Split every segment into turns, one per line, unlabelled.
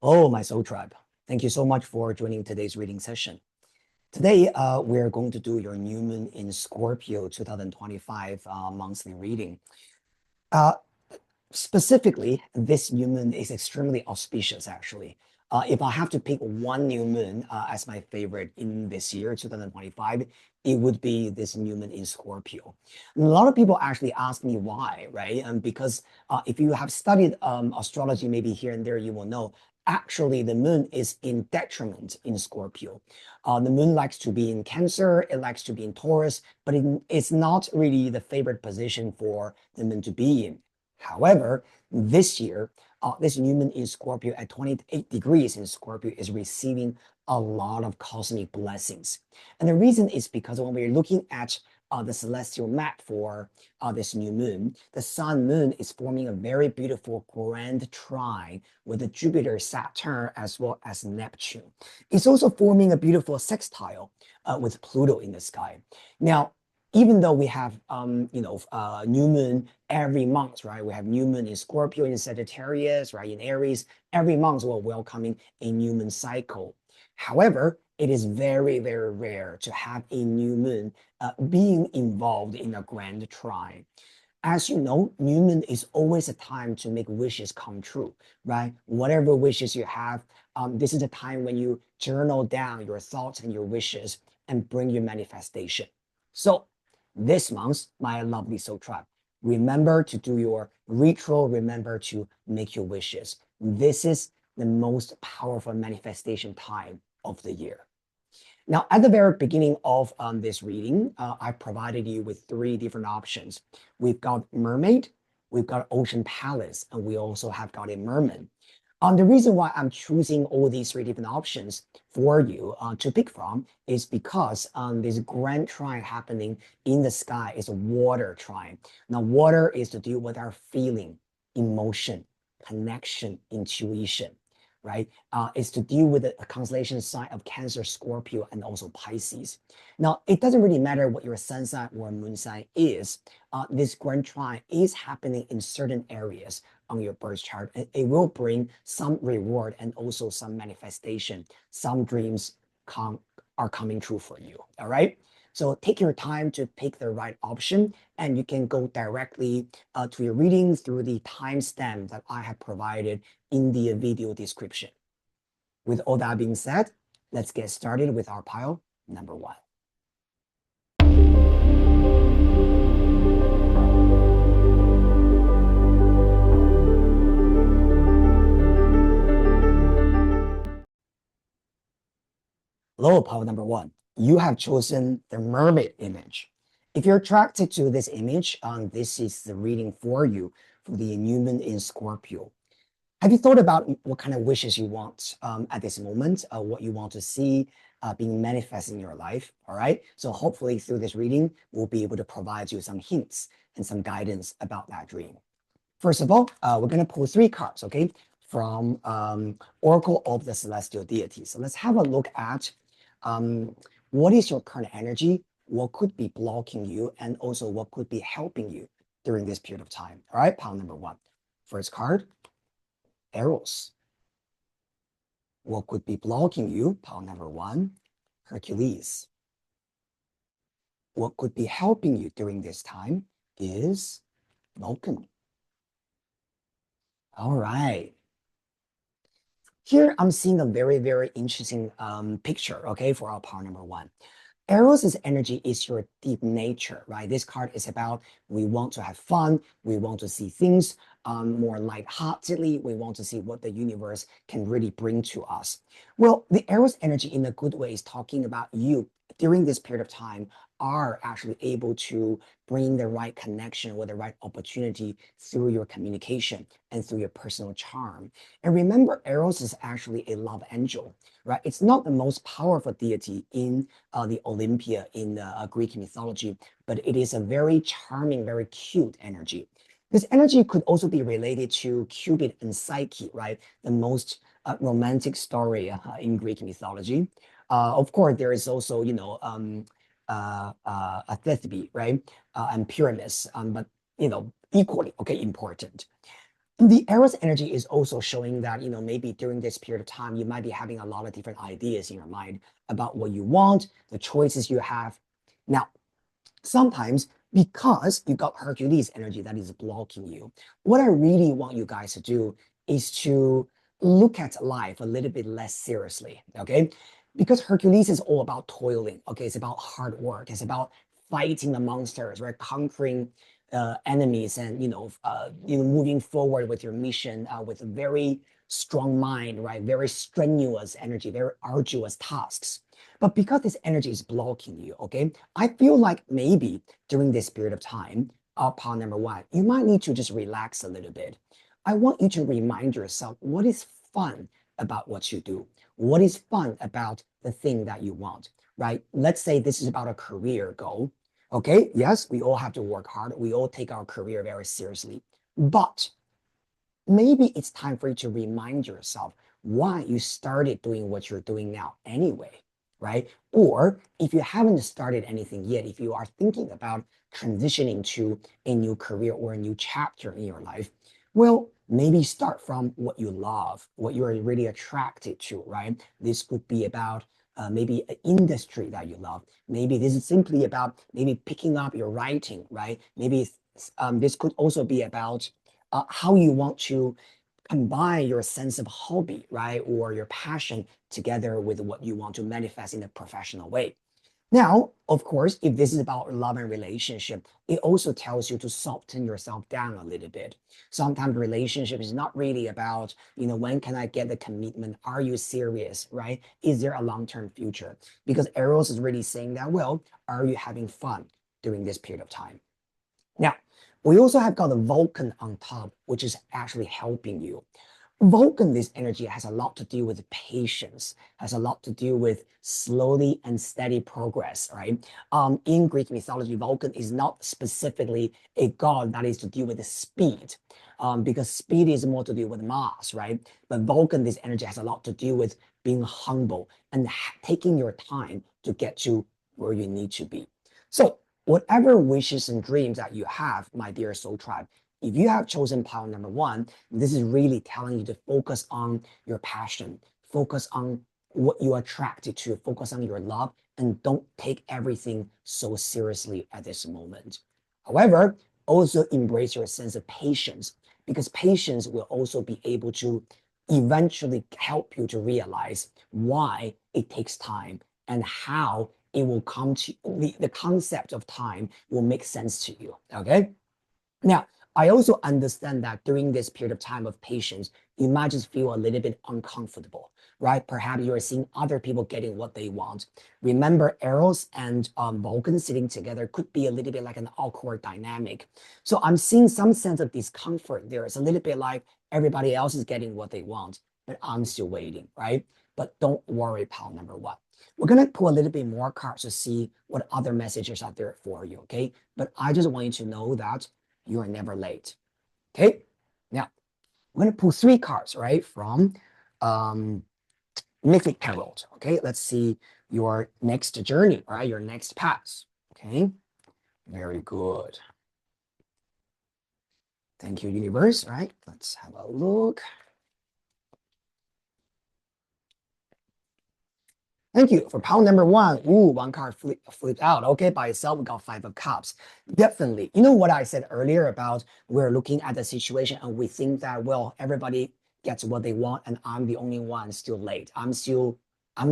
Oh, my soul tribe. Thank you so much for joining today's reading session. Today, we're going to do your new moon in Scorpio 2025 monthly reading. Uh, Specifically, this new moon is extremely auspicious, actually. If I have to pick one new moon as my favorite in this year, 2025, it would be this new moon in Scorpio. And a lot of people actually ask me why, right? Because if you have studied astrology, maybe here and there, you will know actually the moon is in detriment in Scorpio. The moon likes to be in Cancer, it likes to be in Taurus, but it's not really the favorite position for the moon to be in. However, this year, this new moon in Scorpio at 28 degrees in Scorpio is receiving a lot of cosmic blessings. And the reason is because when we're looking at the celestial map for this new moon, the sun moon is forming a very beautiful grand trine with the Jupiter, Saturn, as well as Neptune. It's also forming a beautiful sextile with Pluto in the sky. Now, even though we have new moon every month, right? We have new moon in Scorpio, in Sagittarius, right? In Aries, every month we're welcoming a new moon cycle. However, it is very, very rare to have a new moon being involved in a grand trine. As you know, new moon is always a time to make wishes come true, right? Whatever wishes you have, this is a time when you journal down your thoughts and your wishes and bring your manifestation. So this month, my lovely soul tribe, remember to do your ritual, remember to make your wishes. This is the most powerful manifestation time of the year. Now, at the very beginning of this reading, I provided you with three different options. We've got Mermaid, we've got Ocean Palace, and we also have got a Merman. The reason why I'm choosing all these three different options for you to pick from is because this grand trine happening in the sky is a water trine. Now, water is to do with our feeling, emotion, connection, intuition, right? It's to deal with the constellation sign of Cancer, Scorpio, and also Pisces. Now, it doesn't really matter what your sun sign or moon sign is. This grand trine is happening in certain areas on your birth chart, and it will bring some reward and also some manifestation. Some dreams are coming true for you, all right? So take your time to pick the right option, and you can go directly to your reading through the timestamp that I have provided in the video description. With all that being said, let's get started with our pile number one. Hello, pile number one. You have chosen the mermaid image. If you're attracted to this image, this is the reading for you for the new moon in Scorpio. Have you thought about what kind of wishes you want at this moment, what you want to see being manifest in your life? All right. So hopefully through this reading, we'll be able to provide you some hints and some guidance about that dream. First of all, we're going to pull three cards, okay, from Oracle of the Celestial Deities. So let's have a look at what is your current energy, what could be blocking you, and also what could be helping you during this period of time. All right, pile number one. First card, Eros. What could be blocking you? Pile number one, Hercules. What could be helping you during this time is Vulcan. All right. Here I'm seeing a very, very interesting picture, okay, for our pile number one. Eros' energy is your deep nature, right? This card is about we want to have fun, we want to see things more lightheartedly, we want to see what the universe can really bring to us. Well, the Eros energy in a good way is talking about you during this period of time are actually able to bring the right connection or the right opportunity through your communication and through your personal charm. And remember, Eros is actually a love angel, right? It's not the most powerful deity in the Olympia in Greek mythology, but it is a very charming, very cute energy. This energy could also be related to Cupid and Psyche, right? The most romantic story in Greek mythology. Of course, there is also, a Thisbe, right? And Pyramus, but, equally, okay, important. The Eros energy is also showing that, maybe during this period of time, you might be having a lot of different ideas in your mind about what you want, the choices you have. Now, sometimes because you got Hercules energy that is blocking you, what I really want you guys to do is to look at life a little bit less seriously, okay? Because Hercules is all about toiling, okay? It's about hard work. It's about fighting the monsters, right? Conquering enemies and, moving forward with your mission with a very strong mind, right? Very strenuous energy, very arduous tasks. But because this energy is blocking you, okay, I feel like maybe during this period of time, upon number one, you might need to just relax a little bit. I want you to remind yourself what is fun about what you do. What is fun about the thing that you want, right? Let's say this is about a career goal. Okay, yes, we all have to work hard. We all take our career very seriously. But maybe it's time for you to remind yourself why you started doing what you're doing now anyway, right? Or if you haven't started anything yet, if you are thinking about transitioning to a new career or a new chapter in your life, well, maybe start from what you love, what you're really attracted to, right? This could be about maybe an industry that you love. Maybe this is simply about maybe picking up your writing, right? Maybe this could also be about how you want to combine your sense of hobby, right, or your passion together with what you want to manifest in a professional way. Now, of course, if this is about love and relationship, it also tells you to soften yourself down a little bit. Sometimes relationship is not really about, when can I get the commitment? Are you serious, right? Is there a long-term future? Because Eros is really saying that, well, are you having fun during this period of time? Now, we also have got the Vulcan on top, which is actually helping you. Vulcan, this energy has a lot to do with patience, has a lot to do with slowly and steady progress, right? In Greek mythology, Vulcan is not specifically a god that is to do with the speed, because speed is more to do with mass, right? But Vulcan, this energy has a lot to do with being humble and taking your time to get to where you need to be. So whatever wishes and dreams that you have, my dear soul tribe, if you have chosen pile number one, this is really telling you to focus on your passion, focus on what you're attracted to, focus on your love, and don't take everything so seriously at this moment. However, also embrace your sense of patience, because patience will also be able to eventually help you to realize why it takes time and how it will come to the concept of time will make sense to you. Okay. Now, I also understand that during this period of time of patience, you might just feel a little bit uncomfortable, right? Perhaps you're seeing other people getting what they want. Remember, Eros and Vulcan sitting together could be a little bit like an awkward dynamic. So I'm seeing some sense of discomfort there. It's a little bit like everybody else is getting what they want, but I'm still waiting, right? But don't worry, pal number one. We're going to pull a little bit more cards to see what other messages are there for you, okay? But I just want you to know that you are never late. Okay. Now, we're going to pull three cards, right, from Mythic Tarot. Okay. Let's see your next journey, all right, your next path. Okay. Very good. Thank you, universe. All right. Let's have a look. Thank you. For pile number one, ooh, one card flipped out. Okay, by itself, we got Five of Cups. Definitely. You know what I said earlier about we're looking at the situation and we think that, well, everybody gets what they want and I'm the only one still late. I'm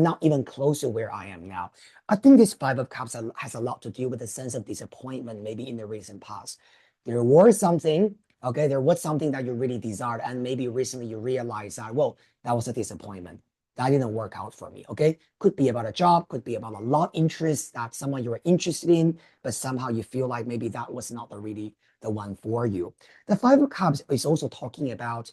not even close to where I am now. I think this Five of Cups has a lot to do with a sense of disappointment, maybe in the recent past. There was something, okay, there was something that you really desired, and maybe recently you realized that, well, that was a disappointment. That didn't work out for me, okay? Could be about a job, could be about a love interest that someone you were interested in, but somehow you feel like maybe that was not really the one for you. The Five of Cups is also talking about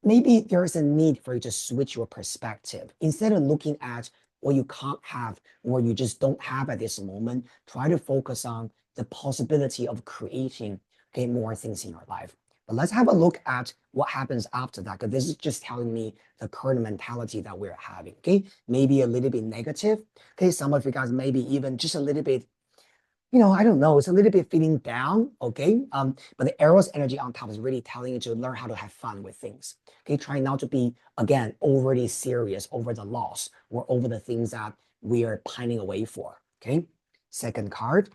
maybe there is a need for you to switch your perspective. Instead of looking at what you can't have or you just don't have at this moment, try to focus on the possibility of creating, okay, more things in your life. But let's have a look at what happens after that, because this is just telling me the current mentality that we're having, okay? Maybe a little bit negative, okay? Some of you guys maybe even just a little bit, I don't know, it's a little bit feeling down, okay? But the arrow's energy on top is really telling you to learn how to have fun with things. Okay, try not to be, again, overly serious over the loss or over the things that we are pining away for. Okay. Second card,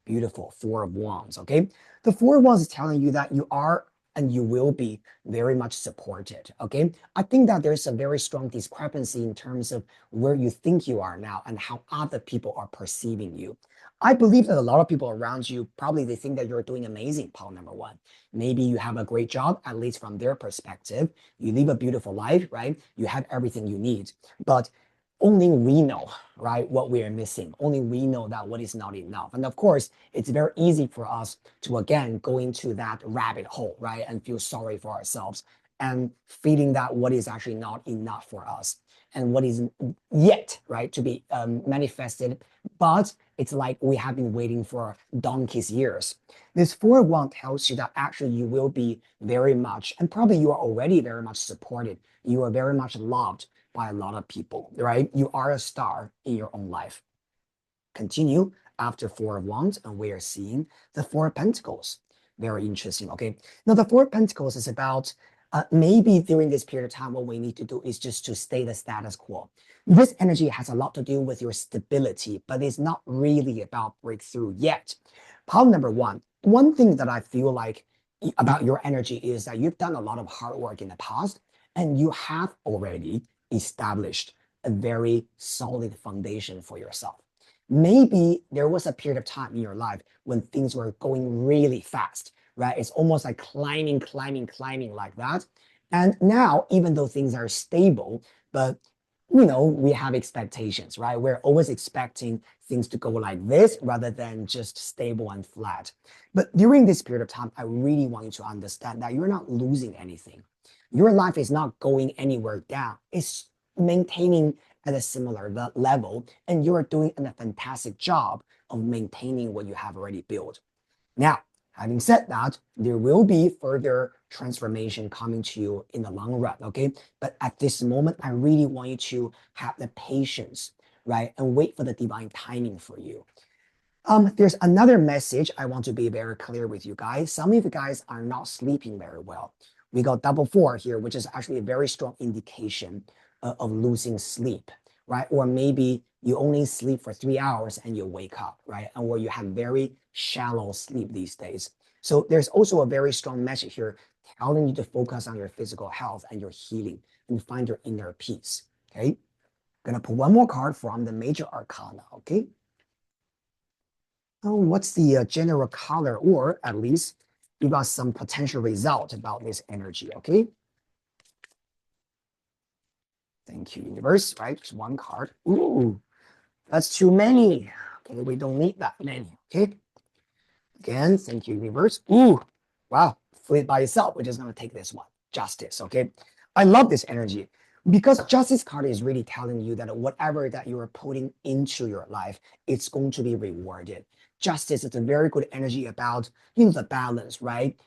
beautiful, Four of Wands. Okay. The Four of Wands is telling you that you are and you will be very much supported. Okay. I think that there's a very strong discrepancy in terms of where you think you are now and how other people are perceiving you. I believe that a lot of people around you probably they think that you're doing amazing, pile number one. Maybe you have a great job, at least from their perspective. You live a beautiful life, right? You have everything you need. But only we know, right, what we are missing. Only we know that what is not enough. And of course, it's very easy for us to, again, go into that rabbit hole, right, and feel sorry for ourselves and feeling that what is actually not enough for us and what is yet, right, to be manifested. But it's like we have been waiting for donkey's years. This Four of Wands tells you that actually you will be very much, and probably you are already very much supported. You are very much loved by a lot of people, right? You are a star in your own life. Continue after Four of Wands, and we are seeing the Four of Pentacles. Very interesting, okay? Now, the Four of Pentacles is about maybe during this period of time, what we need to do is just to stay the status quo. This energy has a lot to do with your stability, but it's not really about breakthrough yet. Problem number one thing that I feel like about your energy is that you've done a lot of hard work in the past, and you have already established a very solid foundation for yourself. Maybe there was a period of time in your life when things were going really fast, right? It's almost like climbing, climbing, climbing like that. And now, even though things are stable, but we have expectations, right? We're always expecting things to go like this rather than just stable and flat. But during this period of time, I really want you to understand that you're not losing anything. Your life is not going anywhere down. It's maintaining at a similar level, and you're doing a fantastic job of maintaining what you have already built. Now, having said that, there will be further transformation coming to you in the long run, okay? But at this moment, I really want you to have the patience, right? And wait for the divine timing for you. There's another message I want to be very clear with you guys. Some of you guys are not sleeping very well. We got double four here, which is actually a very strong indication of losing sleep, right? Or maybe you only sleep for 3 hours and you wake up, right? Or you have very shallow sleep these days. So there's also a very strong message here telling you to focus on your physical health and your healing and find your inner peace, okay? Gonna pull one more card from the major arcana, okay? Oh, what's the general color, or at least give us some potential result about this energy, okay? Thank you, universe, right? Just one card. Ooh, that's too many. Okay, we don't need that many, okay? Again, thank you, universe. Ooh, wow, flip by itself. We're just gonna take this one, justice, okay? I love this energy because justice card is really telling you that whatever that you are putting into your life, it's going to be rewarded. Justice is a very good energy about, the balance, right?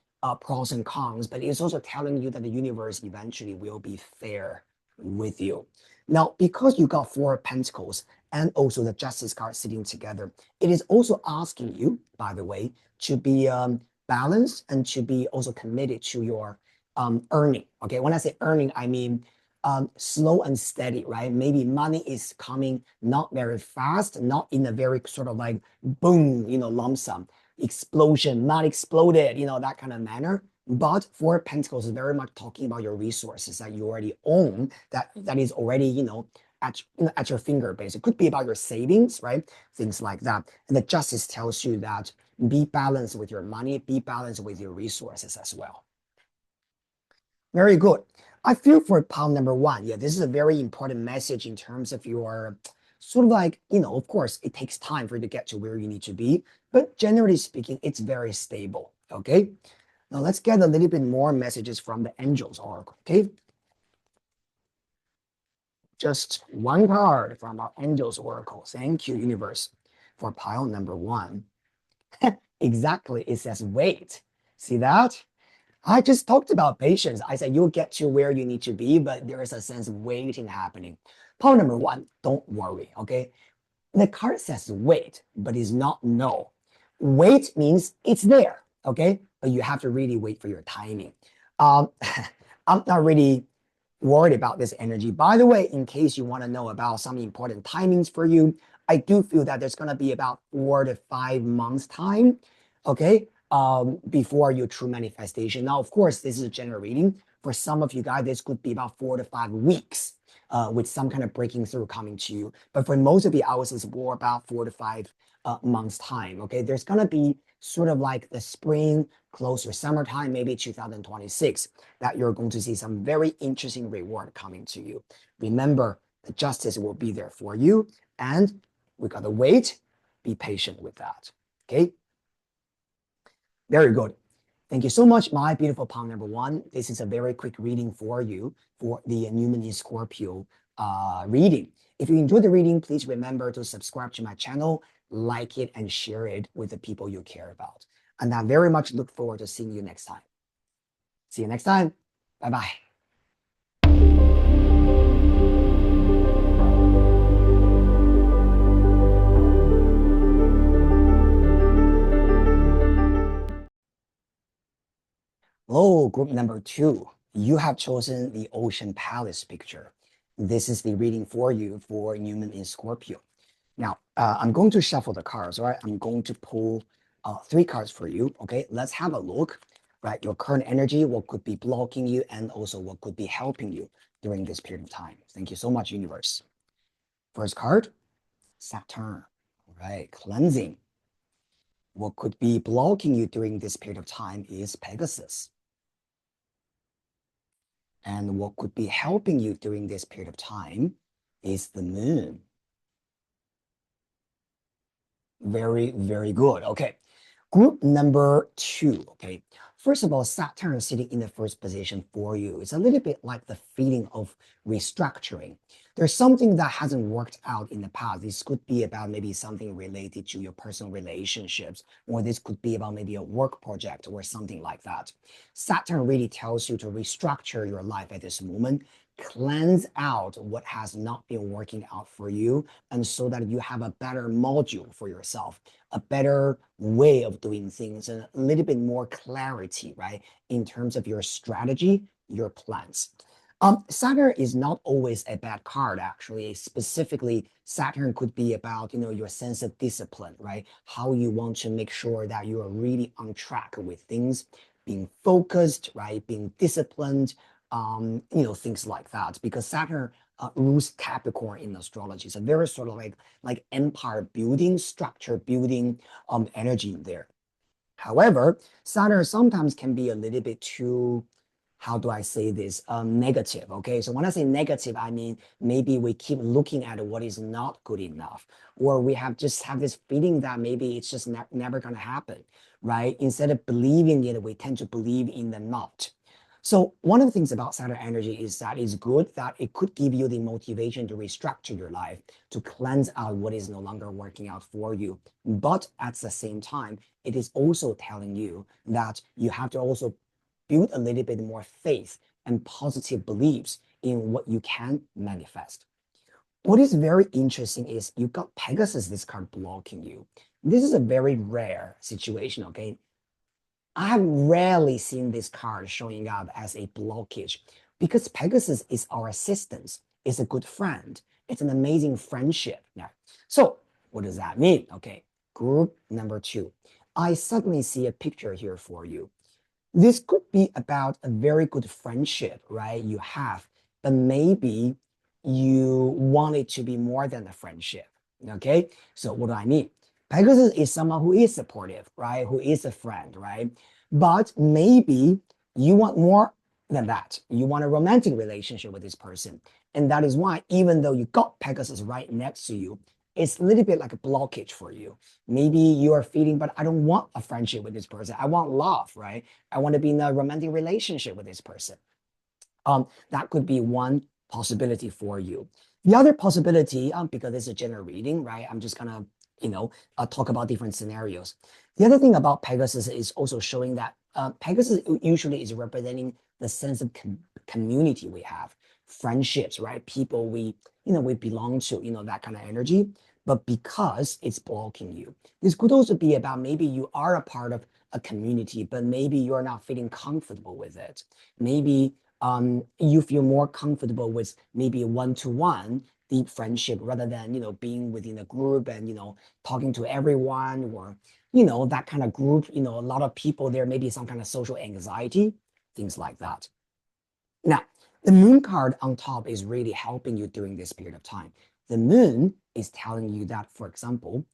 Pros and cons, but it's also telling you that the universe eventually will be fair with you. Now, because you got Four of Pentacles and also the Justice card sitting together, it is also asking you, by the way, to be balanced and to be also committed to your earning. Okay, when I say earning, I mean slow and steady, right? Maybe money is coming not very fast, not in a very sort of like boom, lump sum, explosion, not exploded, that kind of manner. But Four Pentacles is very much talking about your resources that you already own, that is already, at your finger base. It could be about your savings, right? Things like that. And the Justice tells you that be balanced with your money, be balanced with your resources as well. Very good. I feel for pile number one, yeah, this is a very important message in terms of your sort of like, of course, it takes time for you to get to where you need to be, but generally speaking, it's very stable, okay? Now let's get a little bit more messages from the Angels Oracle, okay? Just one card from our Angels Oracle. Thank you, universe, for pile number one. Exactly, it says wait. See that? I just talked about patience. I said you'll get to where you need to be, but there is a sense of waiting happening. Point number one, don't worry, okay? The card says wait, but it's not no. Wait means it's there, okay? But you have to really wait for your timing. Um, I'm not really worried about this energy. By the way, in case you want to know about some important timings for you, I do feel that there's going to be about 4 to 5 months time, okay, before your true manifestation. Now, of course, this is a general reading. For some of you guys, this could be about 4 to 5 weeks with some kind of breaking through coming to you. But for most of you, I was more about 4 to 5 months time, okay? There's going to be sort of like the spring, closer summertime, maybe 2026, that you're going to see some very interesting reward coming to you. Remember, the justice will be there for you, and we got to wait, be patient with that, okay? Very good. Thank you so much, my beautiful palm number one. This is a very quick reading for you for the New Moon in Scorpio reading. If you enjoyed the reading, please remember to subscribe to my channel, like it, and share it with the people you care about. And I very much look forward to seeing you next time. See you next time. Bye-bye. Hello, group number two. You have chosen the Ocean Palace picture. This is the reading for you for New Moon in Scorpio. Now, I'm going to shuffle the cards, all right? I'm going to pull 3 cards for you, okay? Let's have a look, right? Your current energy, what could be blocking you, and also what could be helping you during this period of time. Thank you so much, universe. First card, Saturn, all right? Cleansing. What could be blocking you during this period of time is Pegasus. And what could be helping you during this period of time is the moon. Very, very good. Okay. Group number two. Okay. First of all, Saturn sitting in the first position for you. It's a little bit like the feeling of restructuring. There's something that hasn't worked out in the past. This could be about maybe something related to your personal relationships, or this could be about maybe a work project or something like that. Saturn really tells you to restructure your life at this moment, cleanse out what has not been working out for you, and so that you have a better module for yourself, a better way of doing things, and a little bit more clarity, right, in terms of your strategy, your plans. Saturn is not always a bad card, actually. Specifically, Saturn could be about, your sense of discipline, right? How you want to make sure that you are really on track with things, being focused, right? Being disciplined, things like that. Because Saturn rules Capricorn in astrology. It's a very sort of like empire building, structure building energy in there. However, Saturn sometimes can be a little bit too, how do I say this, negative, okay? So when I say negative, I mean maybe we keep looking at what is not good enough, or we just have this feeling that maybe it's just never gonna happen, right? Instead of believing it, we tend to believe in the not. So one of the things about Saturn energy is that it's good that it could give you the motivation to restructure your life, to cleanse out what is no longer working out for you. But at the same time, it is also telling you that you have to also build a little bit more faith and positive beliefs in what you can manifest. What is very interesting is you got Pegasus, this card blocking you. This is a very rare situation, okay? I have rarely seen this card showing up as a blockage because Pegasus is our assistant, is a good friend. It's an amazing friendship. Now, so what does that mean? Okay, group number two. I suddenly see a picture here for you. This could be about a very good friendship, right? You have, but maybe you want it to be more than a friendship. Okay, so what do I mean? Pegasus is someone who is supportive, right? Who is a friend, right? But maybe you want more than that. You want a romantic relationship with this person. And that is why, even though you got Pegasus right next to you, it's a little bit like a blockage for you. Maybe you are feeling, but I don't want a friendship with this person. I want love, right? I want to be in a romantic relationship with this person. That could be one possibility for you. The other possibility, because it's a general reading, right? I'm just gonna, talk about different scenarios. The other thing about Pegasus is also showing that Pegasus usually is representing the sense of community we have, friendships, right? People we belong to, that kind of energy. but because it's blocking you. This could also be about maybe you are a part of a community, but maybe you're not feeling comfortable with it. Maybe you feel more comfortable with maybe one-to-one deep friendship rather than, being within a group and, talking to everyone or, that kind of group, a lot of people there, maybe some kind of social anxiety, things like that. Now, the moon card on top is really helping you during this period of time. The moon is telling you that, for example,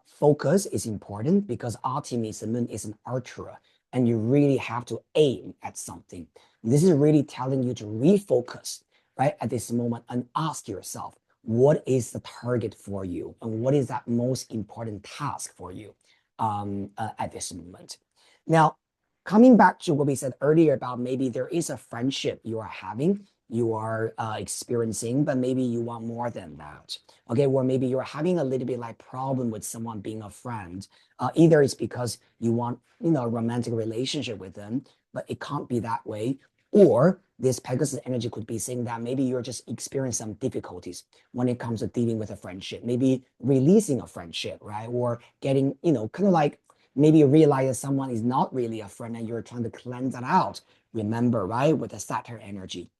focus is important because Artemis, the moon, is an archer, and you really have to aim at something. This is really telling you to refocus, right, at this moment and ask yourself, what is the target for you? And what is that most important task for you at this moment? Now, coming back to what we said earlier about maybe there is a friendship you are having, you are experiencing, but maybe you want more than that. Okay, or maybe you're having a little bit like problem with someone being a friend. Either it's because you want, a romantic relationship with them, but it can't be that way. Or this Pegasus energy could be saying that maybe you're just experiencing some difficulties when it comes to dealing with a friendship, maybe releasing a friendship, right? Or getting, kind of like maybe you realize that someone is not really a friend and you're trying to cleanse that out. Remember, right, with the Saturn energy.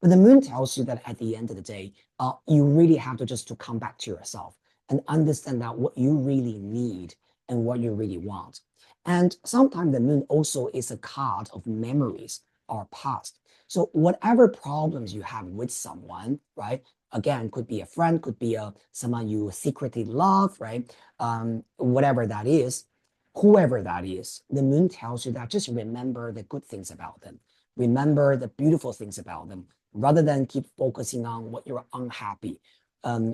But the moon tells you that at the end of the day, you really have to just to come back to yourself and understand that what you really need and what you really want. And sometimes the moon also is a card of memories or past. So whatever problems you have with someone, right? Again, could be a friend, could be someone you secretly love, right? Whatever that is, whoever that is, the moon tells you that just remember the good things about them. Remember the beautiful things about them rather than keep focusing on what you're unhappy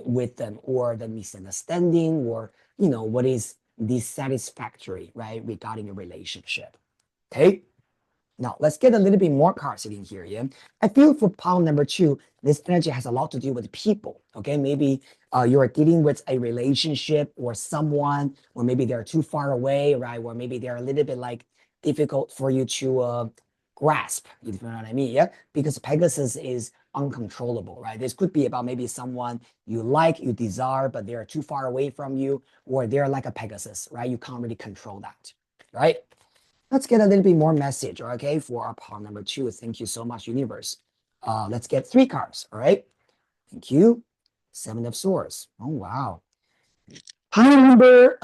with them or the misunderstanding or, what is dissatisfactory, right, regarding a relationship. Okay. Now, let's get a little bit more cards sitting here, yeah? I feel for pile number 2, this energy has a lot to do with people, okay? Maybe you're dealing with a relationship or someone, or maybe they're too far away, right? Or maybe they're a little bit like difficult for you to grasp, if you know what I mean, yeah? Because Pegasus is uncontrollable, right? This could be about maybe someone you like, you desire, but they're too far away from you, or they're like a Pegasus, right? You can't really control that, right? Let's get a little bit more message, okay, for our pile number 2. Thank you so much, universe. Let's get 3 cards, all right? Thank you. 7 of Swords. Oh, wow. Pile number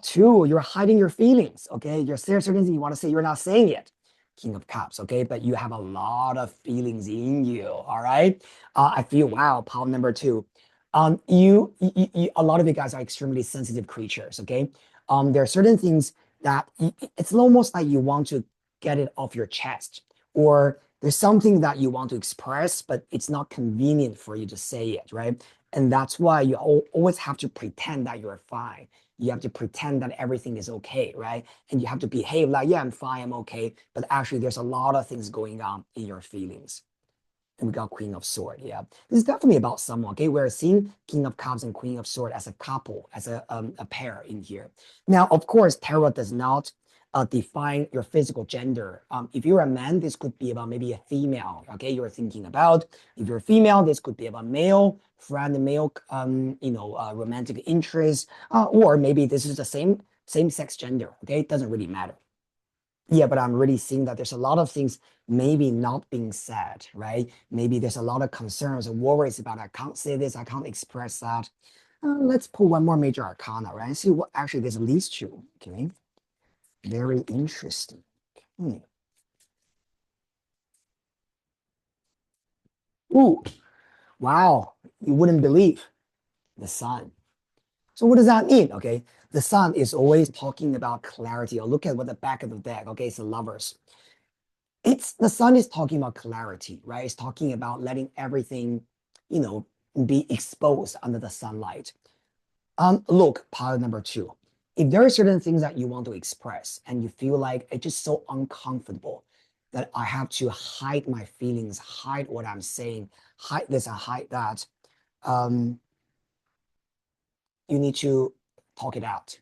2, you're hiding your feelings, okay? You're saying certain things you want to say, you're not saying it. King of Cups, okay? But you have a lot of feelings in you, all right? I feel, wow, pile number 2. A lot of you guys are extremely sensitive creatures, okay? There are certain things that it's almost like you want to get it off your chest, or there's something that you want to express, but it's not convenient for you to say it, right? And that's why you always have to pretend that you're fine. You have to pretend that everything is okay, right? And you have to behave like, yeah, I'm fine, I'm okay. But actually, there's a lot of things going on in your feelings. And we got Queen of Sword. Yeah, this is definitely about someone. Okay, we're seeing King of Cups and Queen of Sword as a couple, as a pair in here. Now, of course, tarot does not define your physical gender. If you're a man, this could be about maybe a female. Okay, you're thinking about. If you're a female, this could be about male friend, male, romantic interest, or maybe this is the same sex gender. Okay, it doesn't really matter. Yeah, but I'm really seeing that there's a lot of things maybe not being said, right? Maybe there's a lot of concerns and worries about I can't say this, I can't express that. Let's pull one more major arcana, right? And see what actually this leads to. Okay, very interesting. Ooh, wow, you wouldn't believe the sun. So what does that mean? Okay, the sun is always talking about clarity. Or look at what the back of the deck. Okay, it's the lovers. It's the sun is talking about clarity, right? It's talking about letting everything, you know, be exposed under the sunlight. Look, part number 2. If there are certain things that you want to express and you feel like it's just so uncomfortable that I have to hide my feelings, hide what I'm saying, hide this and hide that, um, you need to talk it out.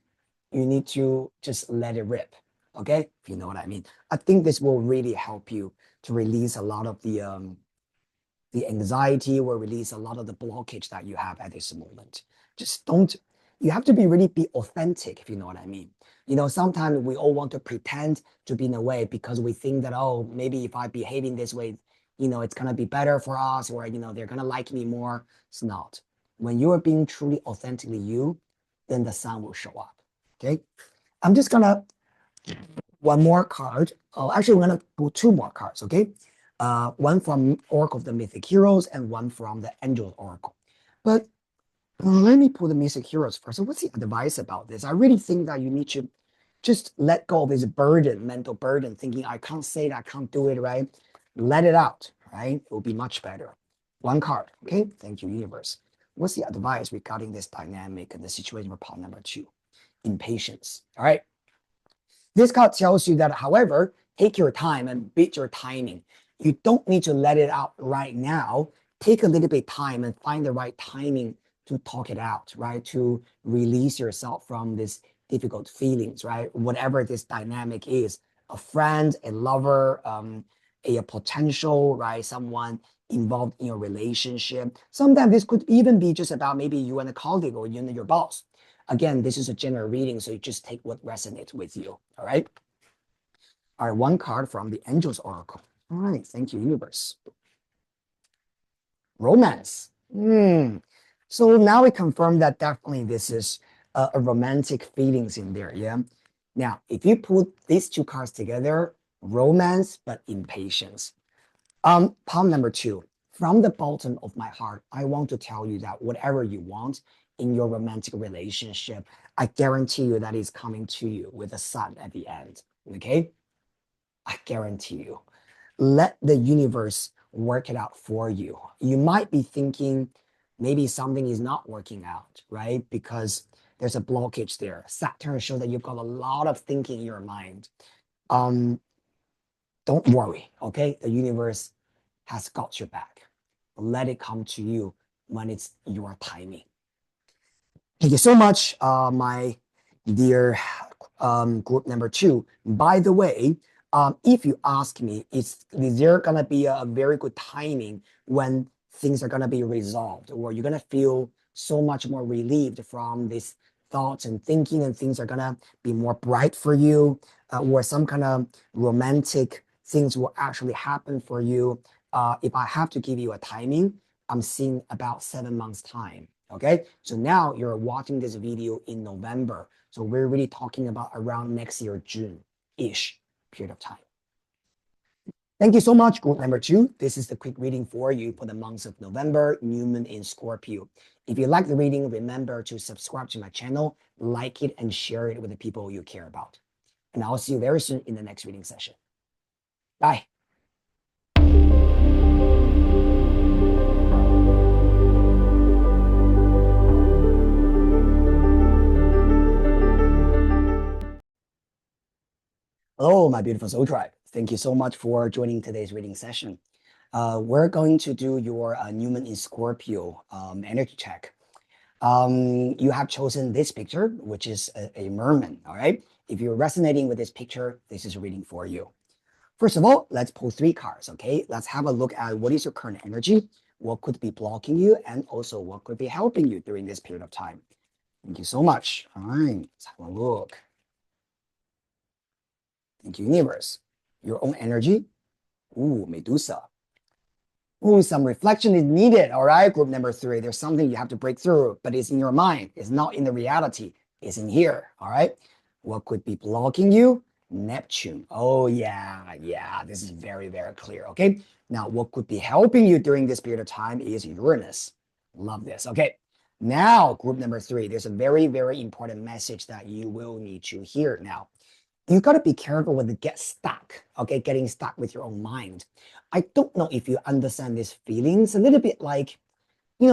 You need to just let it rip. Okay, if you know what I mean. I think this will really help you to release a lot of the anxiety, will release a lot of the blockage that you have at this moment. Just don't, you have to be authentic, if you know what I mean. Sometimes we all want to pretend to be in a way because we think that, oh, maybe if I behave in this way, it's going to be better for us, or, they're going to like me more. It's not. When you are being truly authentically you, then the sun will show up. Okay. I'm just going to, one more card. Oh, actually, we're going to pull two more cards. Okay. One from Oracle of the Mythic Heroes and one from the Angel Oracle. But let me pull the Mystic Heroes first. So what's the advice about this? I really think that you need to just let go of this burden, mental burden, thinking I can't say it, I can't do it, right? Let it out, right? It will be much better. One card, okay? Thank you, universe. What's the advice regarding this dynamic and the situation for part number 2? Impatience, all right? This card tells you that, however, take your time and beat your timing. You don't need to let it out right now. Take a little bit of time and find the right timing to talk it out, right? To release yourself from this difficult feelings, right? Whatever this dynamic is, a friend, a lover, a potential, right? Someone involved in your relationship. Sometimes this could even be just about maybe you and a colleague or you and your boss. Again, this is a general reading, so you just take what resonates with you, all right? All right, one card from the Angel's Oracle. All right, thank you, universe. Romance. So now we confirm that definitely this is a romantic feelings in there, yeah? Now, if you put these two cards together, romance but impatience. Palm number 2. From the bottom of my heart, I want to tell you that whatever you want in your romantic relationship, I guarantee you that is coming to you with a sun at the end, okay? I guarantee you. Let the universe work it out for you. You might be thinking maybe something is not working out, right? Because there's a blockage there. Saturn shows that you've got a lot of thinking in your mind. Don't worry, okay? The universe has got your back. Let it come to you when it's your timing. Thank you so much, my dear group number 2. By the way, if you ask me, is there going to be a very good timing when things are going to be resolved, or you're going to feel so much more relieved from these thoughts and thinking, and things are going to be more bright for you, or some kind of romantic things will actually happen for you? If I have to give you a timing, I'm seeing about 7 months time. Okay, so now you're watching this video in November. So we're really talking about around next year, June-ish period of time. Thank you so much, group number 2. This is the quick reading for you for the months of November, new moon in Scorpio. If you like the reading, remember to subscribe to my channel, like it, and share it with the people you care about. And I'll see you very soon in the next reading session. Bye. Hello, my beautiful soul tribe. Thank you so much for joining today's reading session. We're going to do your new moon in Scorpio energy check. You have chosen this picture, which is a merman, all right? If you're resonating with this picture, this is a reading for you. First of all, let's pull 3 cards, okay? Let's have a look at what is your current energy, what could be blocking you, and also what could be helping you during this period of time. Thank you so much. All right, let's have a look. Thank you, universe. Your own energy. Ooh, Medusa. Ooh, some reflection is needed, all right? Group number 3, there's something you have to break through, but it's in your mind. It's not in the reality. It's in here, all right? What could be blocking you? Neptune. Oh, yeah. This is very, very clear, okay? Now, what could be helping you during this period of time is Uranus. Love this, okay? Now, group number 3, there's a very, very important message that you will need to hear now. You got to be careful when you get stuck, okay? Getting stuck with your own mind. I don't know if you understand these feelings. A little bit like,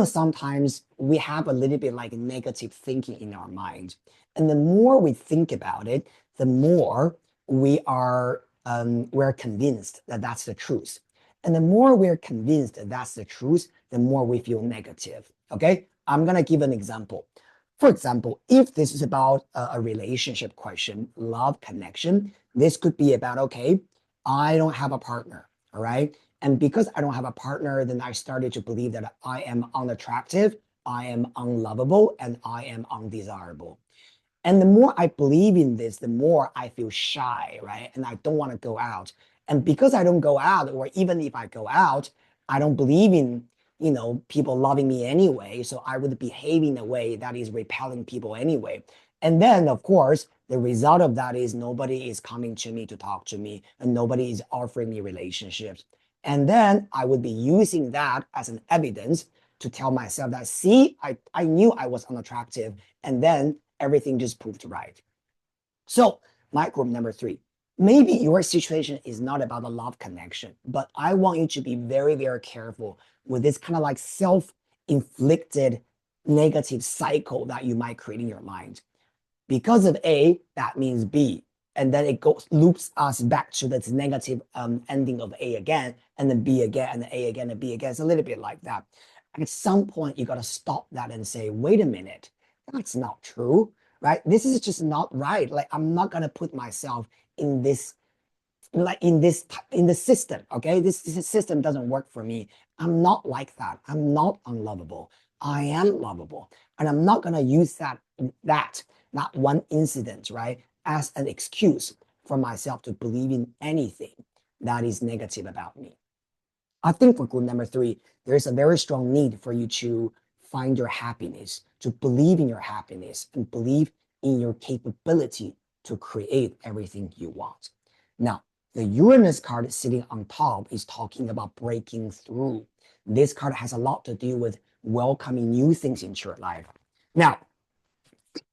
sometimes we have a little bit like negative thinking in our mind. And the more we think about it, the more we're convinced that that's the truth. And the more we're convinced that that's the truth, the more we feel negative, okay? I'm going to give an example. For example, if this is about a relationship question, love connection, this could be about, okay, I don't have a partner, all right? And because I don't have a partner, then I started to believe that I am unattractive I am unlovable and I am undesirable. And the more I believe in this, the more I feel shy, right? And I don't want to go out. And because I don't go out, or even if I go out, I don't believe in, people loving me anyway. So I would behave in a way that is repelling people anyway. And then, of course, the result of that is nobody is coming to me to talk to me, and nobody is offering me relationships. And then I would be using that as an evidence to tell myself that, see, I knew I was unattractive. And then everything just proved right. So, my group number 3, maybe your situation is not about a love connection, but I want you to be very, very careful with this kind of like self-inflicted negative cycle that you might create in your mind. Because of A, that means B. And then it goes loops us back to this negative ending of A again, and then B again, and then A again, and B again. It's a little bit like that. At some point, you got to stop that and say, wait a minute, that's not true, right? This is just not right. Like, I'm not going to put myself in this, like in the system. Okay, this system doesn't work for me. I'm not like that. I'm not unlovable. I am lovable, and I'm not going to use that one incident, right, as an excuse for myself to believe in anything that is negative about me. I think for group number 3, there's a very strong need for you to find your happiness, to believe in your happiness, and believe in your capability to create everything you want. Now, the Uranus card sitting on top is talking about breaking through. This card has a lot to do with welcoming new things into your life. Now,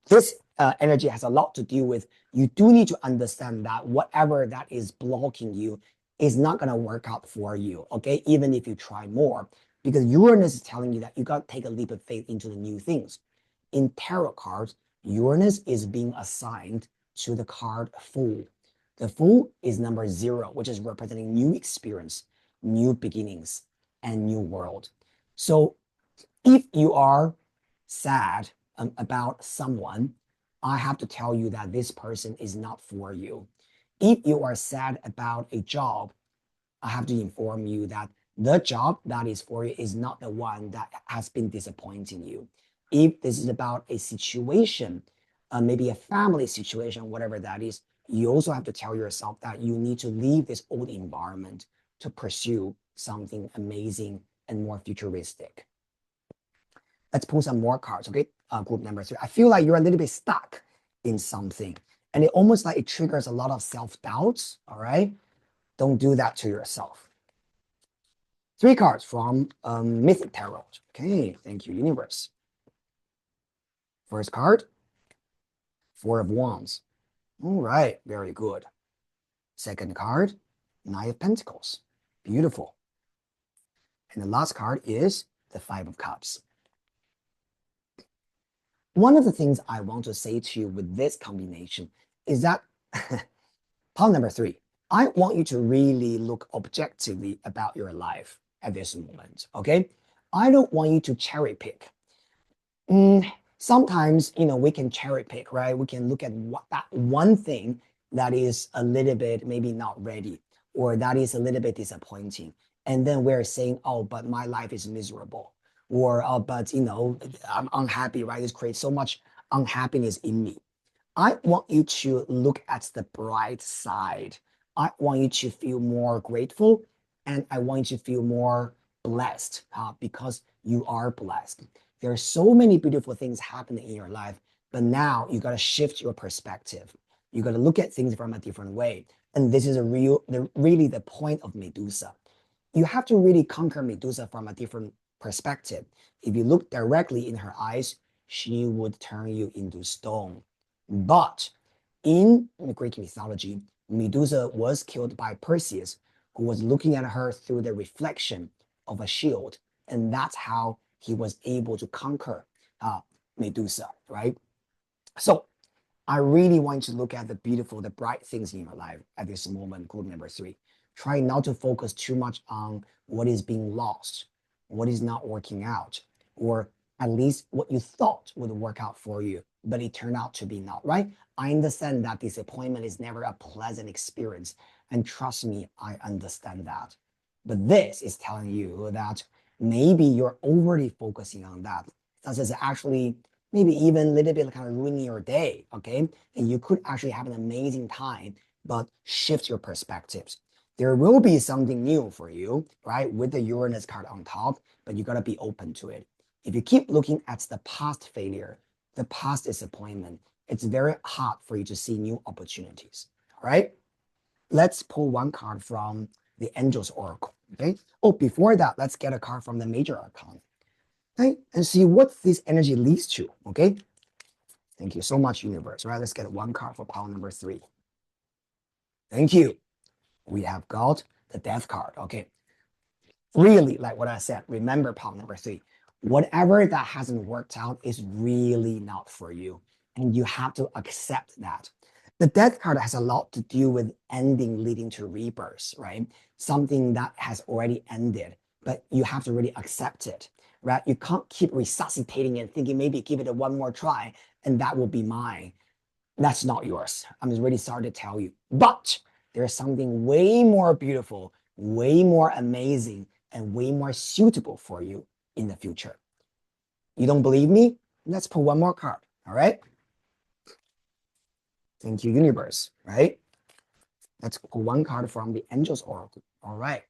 this energy has a lot to do with, you do need to understand that whatever that is blocking you is not going to work out for you, okay? Even if you try more, because Uranus is telling you that you got to take a leap of faith into the new things. In tarot cards, Uranus is being assigned to the card Fool. The Fool is number 0, which is representing new experience, new beginnings, and new world. So if you are sad about someone, I have to tell you that this person is not for you. If you are sad about a job, I have to inform you that the job that is for you is not the one that has been disappointing you. If this is about a situation, maybe a family situation, whatever that is, you also have to tell yourself that you need to leave this old environment to pursue something amazing and more futuristic. Let's pull some more cards, okay? Group number 3. I feel like you're a little bit stuck in something, and it almost like it triggers a lot of self-doubts, all right? Don't do that to yourself. 3 cards from Mythic Tarot. Okay, thank you, universe. First card, 4 of Wands. All right, very good. Second card, 9 of Pentacles. Beautiful. And the last card is the 5 of Cups. One of the things I want to say to you with this combination is that part number 3, I want you to really look objectively about your life at this moment, okay? I don't want you to cherry pick. Sometimes, we can cherry pick, right? We can look at that one thing that is a little bit maybe not ready, or that is a little bit disappointing. And then we're saying, oh, but my life is miserable. Or, oh, but, I'm unhappy, right? This creates so much unhappiness in me. I want you to look at the bright side. I want you to feel more grateful, and I want you to feel more blessed because you are blessed. There are so many beautiful things happening in your life, but now you got to shift your perspective. You got to look at things from a different way. And this is really the point of Medusa. You have to really conquer Medusa from a different perspective. If you look directly in her eyes, she would turn you into stone. But in the Greek mythology, Medusa was killed by Perseus, who was looking at her through the reflection of a shield. And that's how he was able to conquer Medusa, right? So I really want you to look at the beautiful, the bright things in your life at this moment, group number 3. Try not to focus too much on what is being lost, what is not working out, or at least what you thought would work out for you, but it turned out to be not, right? I understand that disappointment is never a pleasant experience. And trust me, I understand that. But this is telling you that maybe you're overly focusing on that. that is actually maybe even a little bit kind of ruining your day, okay? And you could actually have an amazing time, but shift your perspectives. There will be something new for you, right? With the Uranus card on top, but you gotta be open to it. If you keep looking at the past failure, the past disappointment, it's very hard for you to see new opportunities, all right? Let's pull one card from the Angel's Oracle, okay? Oh, before that, let's get a card from the Major Arcana, okay? And see what this energy leads to, okay? Thank you so much, universe, right? Let's get one card for pile number 3. Thank you. We have got the Death card, okay? Really, like what I said, remember pile number 3. Whatever that hasn't worked out is really not for you. And you have to accept that. The Death card has a lot to do with ending leading to rebirth, right? Something that has already ended, but you have to really accept it, right? You can't keep resuscitating it, thinking maybe give it a one more try and that will be mine. That's not yours. I'm really sorry to tell you. But there's something way more beautiful, way more amazing, and way more suitable for you in the future. You don't believe me? Let's pull one more card, all right? Thank you, universe, right? Let's pull one card from the Angel's Oracle, all right?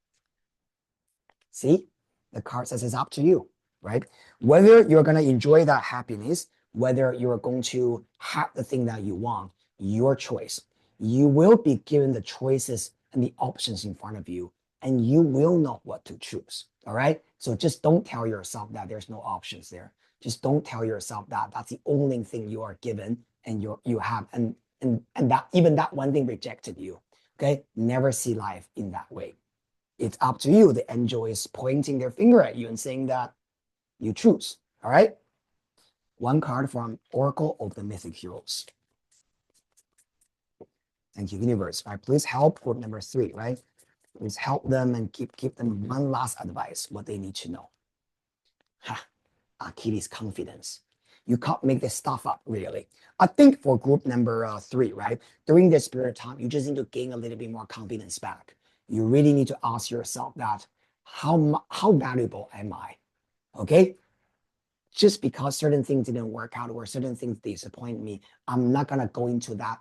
See, the card says it's up to you, right? Whether you're going to enjoy that happiness, whether you're going to have the thing that you want, your choice. You will be given the choices and the options in front of you, and you will know what to choose, all right? So just don't tell yourself that there's no options there. Just don't tell yourself that that's the only thing you are given and you have, and that even that one thing rejected you, okay? Never see life in that way. It's up to you. The angel is pointing their finger at you and saying that you choose, all right? One card from Oracle of the Mythic Heroes. Thank you, universe. All right, please help group number 3, right? Please help them and give them one last advice, what they need to know. Achilles confidence. You can't make this stuff up, really. I think for group number 3, right? During this period of time, you just need to gain a little bit more confidence back. You really need to ask yourself that, how valuable am I? Okay? Just because certain things didn't work out or certain things disappoint me, I'm not gonna go into that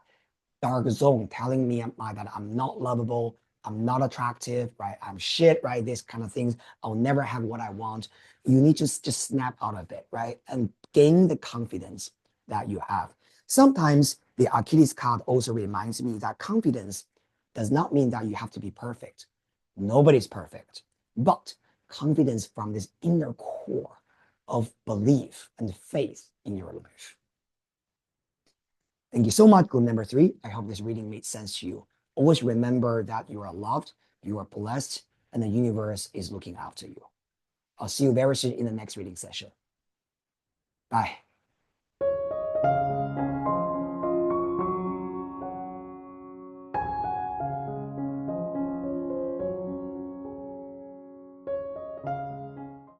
dark zone telling me that I'm not lovable, I'm not attractive, right? I'm shit, right? This kind of things. I'll never have what I want. You need to just snap out of it, right? And gain the confidence that you have. Sometimes the Achilles card also reminds me that confidence does not mean that you have to be perfect. Nobody's perfect, but confidence from this inner core of belief and faith in your life. Thank you so much, group number 3. I hope this reading made sense to you. Always remember that you are loved, you are blessed, and the universe is looking after you. I'll see you very soon in the next reading session. Bye.